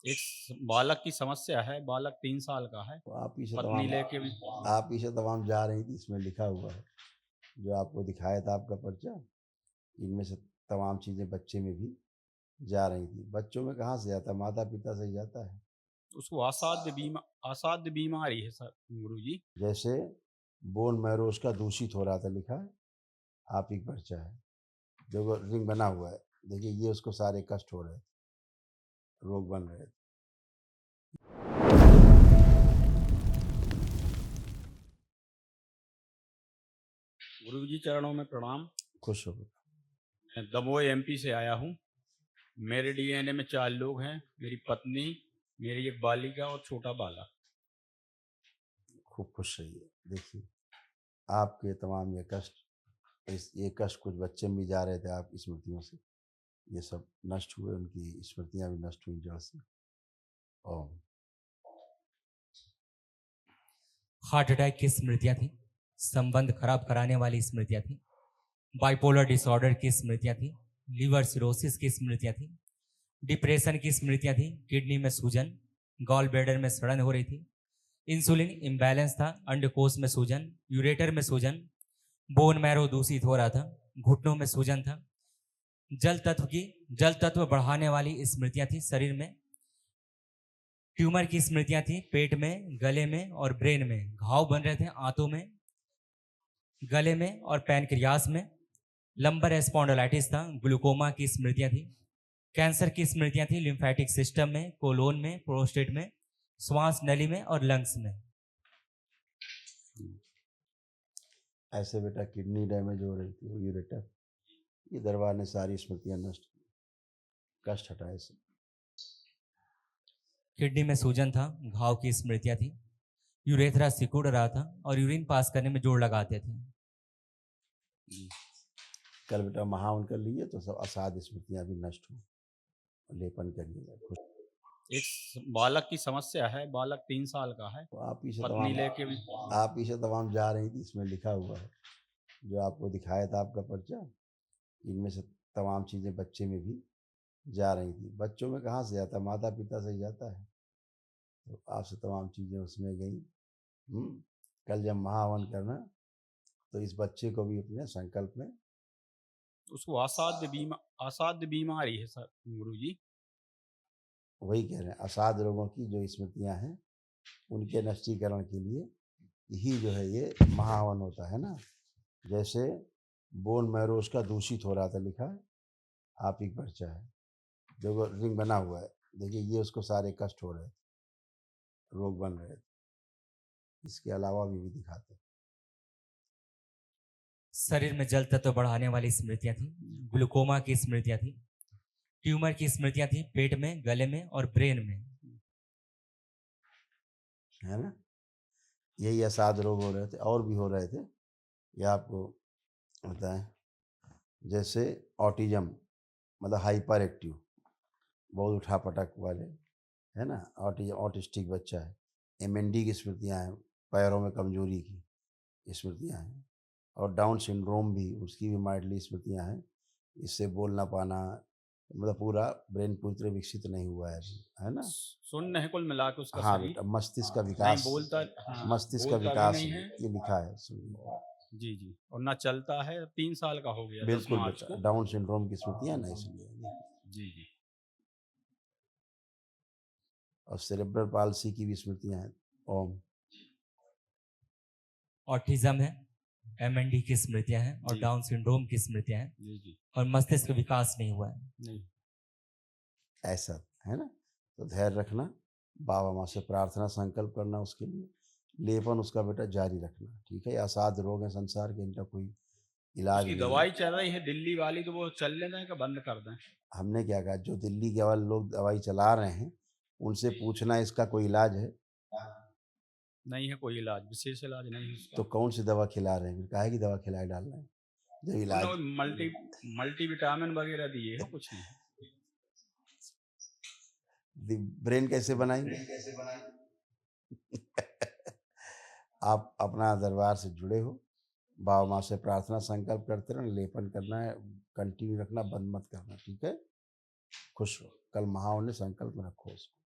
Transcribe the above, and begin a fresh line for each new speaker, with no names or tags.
बालक की समस्या है। बालक 3 साल का है।
तो आप ही से
पत्नी
तमाम
लेके भी
आप ही से तमाम जा रही थी, इसमें लिखा हुआ है जो आपको दिखाया था आपका पर्चा। इनमें से तमाम चीज़ें बच्चे में भी जा रही थी। बच्चों में कहाँ से जाता, माता पिता से ही जाता है।
उसको असाध्य बीमारी है सर गुरुजी।
जैसे बोन मैरो उसका दूषित हो रहा था, लिखा है आप ही का पर्चा है, जो रिंग बना हुआ है। देखिए ये उसको सारे कष्ट हो रहे थे, रोग बन रहे थे।
गुरुजी चरणों में प्रणाम।
खुश हो गए।
मैं दमोह एमपी से आया हूँ। मेरे डीएनए में 4 लोग हैं। मेरी पत्नी, मेरी एक बालिका और छोटा बालक।
खूब खुश रहिए। देखिए आपके तमाम ये कष्ट, ये कष्ट कुछ बच्चे में भी जा रहे थे आपकी स्मृतियों से, ये सब नष्ट हुए, उनकी स्मृतियाँ भी नष्ट हुई जड़ से। ओम।
हार्ट अटैक की स्मृतियां थी, संबंध खराब कराने वाली स्मृतियां थी, बाइपोलर डिसऑर्डर की स्मृतियां थी, लिवर सिरोसिस की स्मृतियां थी, डिप्रेशन की स्मृतियां थी, किडनी में सूजन, गॉल ब्लैडर में सड़न हो रही थी, इंसुलिन इम्बैलेंस था, अंडकोश में सूजन, यूरेटर में सूजन, बोन मैरो दूषित हो रहा था, घुटनों में सूजन था, जल तत्व बढ़ाने वाली स्मृतियां थी, शरीर में ट्यूमर की स्मृतियां थी, पेट में, गले में और ब्रेन में घाव बन रहे थे, आंतों में, गले में और पैनक्रियास में, लंबर स्पॉन्डिलाइटिस था, ग्लूकोमा की स्मृतियां थी, कैंसर की स्मृतियां थी, लिम्फेटिक सिस्टम में, कोलोन में, प्रोस्टेट में, श्वास नली में और लंग्स में।
ऐसे बेटा किडनी डैमेज हो रही थी, वो यूरेटर, ये दरबार ने सारी स्मृतियाँ नष्ट की, कष्ट हटाए से।
किडनी में सूजन था, घाव की स्मृतियां थी, यूरेथ्रा सिकुड़ रहा था और यूरिन पास करने में जोर लगाते थे।
कल बेटा महावन कर लिए तो सब असाध्य स्मृतियाँ भी नष्ट हुई। लेपन करिएगा। खुश।
एक बालक की समस्या है। बालक 3 साल का है।
तो आप ही से
पत्नी लेके भी
तमाम जा रही थी, इसमें लिखा हुआ है जो आपको दिखाया था आपका पर्चा। इनमें से तमाम चीज़ें बच्चे में भी जा रही थी। बच्चों में कहाँ से जाता, माता पिता से ही जाता है। तो आपसे तमाम चीज़ें उसमें गई। कल जब महावन करना तो इस बच्चे को भी अपने संकल्प में,
उसको असाध्य बीमारी है सर गुरुजी।
वही कह रहे हैं, असाध्य रोगों की जो स्मृतियाँ हैं उनके नष्टीकरण के लिए यही जो है ये महावन होता है ना। जैसे बोन मैरो उसका दूषित हो रहा था, लिखा है आप ही का पर्चा है, जो रिंग बना हुआ है। देखिए ये उसको सारे कष्ट हो रहे थे, रोग बन रहे थे। इसके अलावा भी दिखाते हैं।
शरीर में जल तत्व बढ़ाने वाली स्मृतियां थी, ग्लूकोमा की स्मृतियां थी, ट्यूमर की स्मृतियां थी, पेट में, गले में और ब्रेन में।
है ना, यही असाध रोग हो रहे थे और भी हो रहे थे, ये आपको बताएं। जैसे ऑटिज्म, मतलब हाइपर एक्टिव, बहुत उठापटक वाले, है ना, ऑटिस्टिक बच्चा है। एमएनडी की स्मृतियाँ हैं, पैरों में कमजोरी की स्मृतियाँ हैं। और डाउन सिंड्रोम भी, उसकी भी माइल्डली स्मृतियाँ हैं। इससे बोल ना पाना, मतलब पूरा ब्रेन पूरी तरह विकसित नहीं हुआ है अभी, है ना।
सुन्न है कुल मिला के उसका
हाँ
शरीर।
बेटा, मस्तिष्क का
नहीं
विकास,
बोलता। हाँ,
मस्तिष्क का
बोलता भी
विकास
नहीं
है,
है।
ये लिखा है, सुनिए।
जी जी। और ना चलता है। 3 साल का हो गया 10
बिल्कुल
मार्च
बेटा,
को।
डाउन सिंड्रोम की स्मृतियाँ ना, इसलिए।
जी जी।
और सेरेब्रल पाल्सी की भी स्मृतियाँ हैं। ओम।
ऑटिज्म है, एमएनडी की स्मृतियां हैं और
जी
डाउन सिंड्रोम की स्मृतियां हैं
जी जी।
और मस्तिष्क विकास नहीं हुआ है।
नहीं।
ऐसा है ना, तो धैर्य रखना, बाबा माँ से प्रार्थना संकल्प करना उसके लिए, लेपन उसका बेटा जारी रखना, ठीक है। ये असाध्य रोग है संसार के, इनका कोई इलाज
उसकी
नहीं है।
दवाई चल रही है दिल्ली वाली, तो वो चलने दें कि बंद कर दें?
हमने क्या कहा, जो दिल्ली के वाले लोग दवाई चला रहे हैं उनसे पूछना इसका कोई इलाज है।
नहीं है कोई इलाज, विशेष इलाज नहीं है
तो
उसका।
कौन सी दवा खिला रहे हैं, फिर काहे की दवा खिलाए डाल रहे हैं जब इलाज।
उन्होंने मल्टी विटामिन वगैरह दिए है, कुछ नहीं।
ब्रेन कैसे बनाएंगे। आप अपना दरबार से जुड़े हो, बाबा माँ से प्रार्थना संकल्प करते रहना, लेपन करना है, कंटिन्यू रखना, बंद मत करना, ठीक है। खुश हो, कल महावन ने संकल्प में रखो उसको।